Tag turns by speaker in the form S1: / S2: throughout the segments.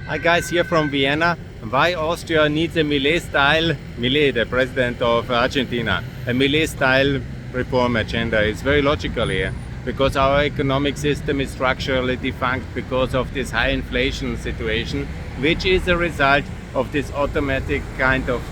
S1: Hi guys, here from Vienna. Why Austria needs a Milei style, Milei, the president of Argentina, a Milei style reform agenda. It's very logical here because our economic system is structurally defunct because of this high inflation situation, which is a result of this automatic kind of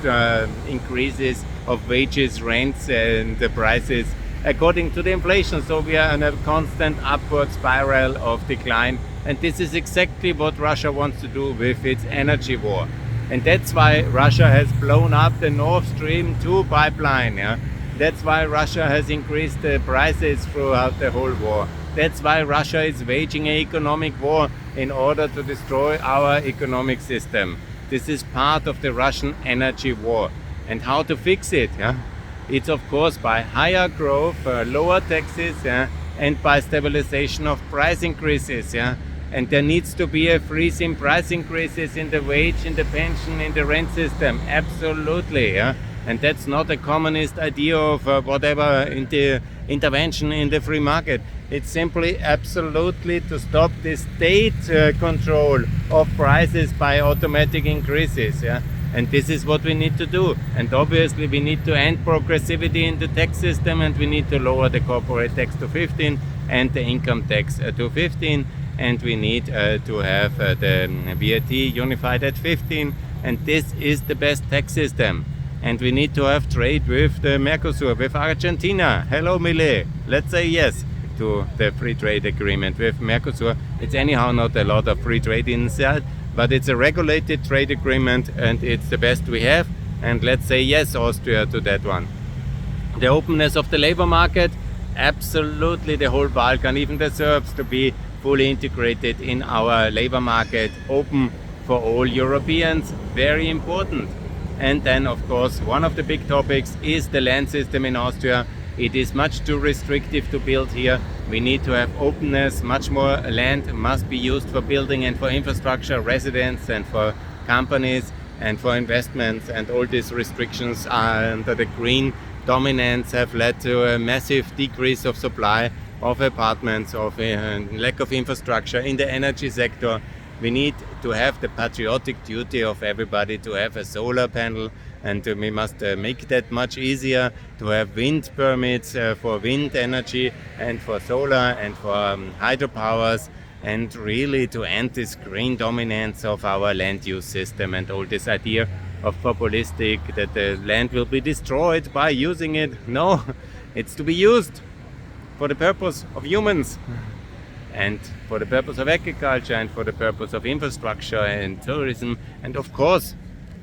S1: increases of wages, rents and the prices according to the inflation. So we are in a constant upward spiral of decline, and this is exactly what Russia wants to do with its energy war. And that's why Russia has blown up the Nord Stream 2 pipeline. Yeah? That's why Russia has increased the prices throughout the whole war. That's why Russia is waging an economic war in order to destroy our economic system. This is part of the Russian energy war. And how to fix it? Yeah? It's of course by higher growth, lower taxes, and by stabilization of price increases. And there needs to be a freeze in price increases in the wage, in the pension, in the rent system. Absolutely. And that's not a communist idea of whatever intervention in the free market. It's simply absolutely to stop the state control of prices by automatic increases. And this is what we need to do. And obviously we need to end progressivity in the tax system, and we need to lower the corporate tax to 15 and the income tax to 15. And we need to have the VAT unified at 15. And this is the best tax system. And we need to have trade with the Mercosur, with Argentina. Hello, Milei. Let's say yes to the free trade agreement with Mercosur. It's anyhow not a lot of free trade inside, but it's a regulated trade agreement and it's the best we have. And let's say yes, Austria, to that one. The openness of the labor market, absolutely the whole Balkan, even the Serbs, to be fully integrated in our labor market, open for all Europeans, very important. And then, of course, one of the big topics is the land system in Austria. It is much too restrictive to build here. We need to have openness. Much more land must be used for building and for infrastructure, residents and for companies and for investments. And all these restrictions under the green dominance have led to a massive decrease of supply of apartments, of lack of infrastructure in the energy sector. We need to have the patriotic duty of everybody to have a solar panel, and we must make that much easier to have wind permits for wind energy and for solar and for hydropowers, and really to end this green dominance of our land use system and all this idea of populistic that the land will be destroyed by using it. No, it's to be used for the purpose of humans. And for the purpose of agriculture and for the purpose of infrastructure and tourism, and of course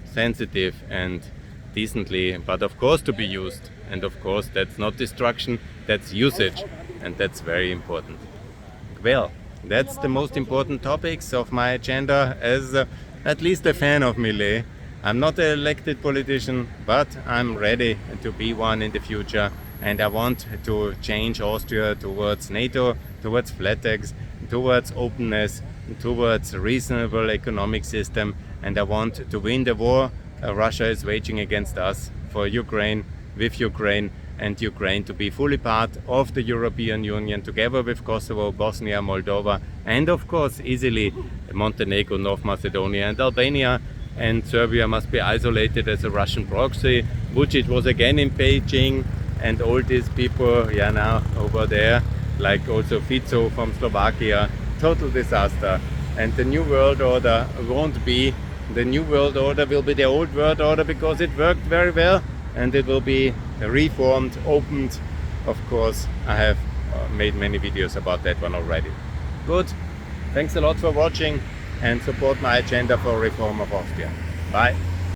S1: sensitive and decently, but of course to be used. And of course that's not destruction, that's usage, and that's very important. Well, that's the most important topics of my agenda as at least a fan of Milei. I'm not an elected politician, but I'm ready to be one in the future. And I want to change Austria towards NATO, towards flat tax, towards openness, towards a reasonable economic system. And I want to win the war Russia is waging against us for Ukraine, with Ukraine, and Ukraine to be fully part of the European Union together with Kosovo, Bosnia, Moldova, and of course easily Montenegro, North Macedonia and Albania. And Serbia must be isolated as a Russian proxy. Vucic was again in Beijing. And all these people, now over there, like also Fico from Slovakia, total disaster. And the new world order won't be the new world order, will be the old world order because it worked very well and it will be reformed, opened. Of course, I have made many videos about that one already. Good. Thanks a lot for watching and support my agenda for reform of Austria. Bye.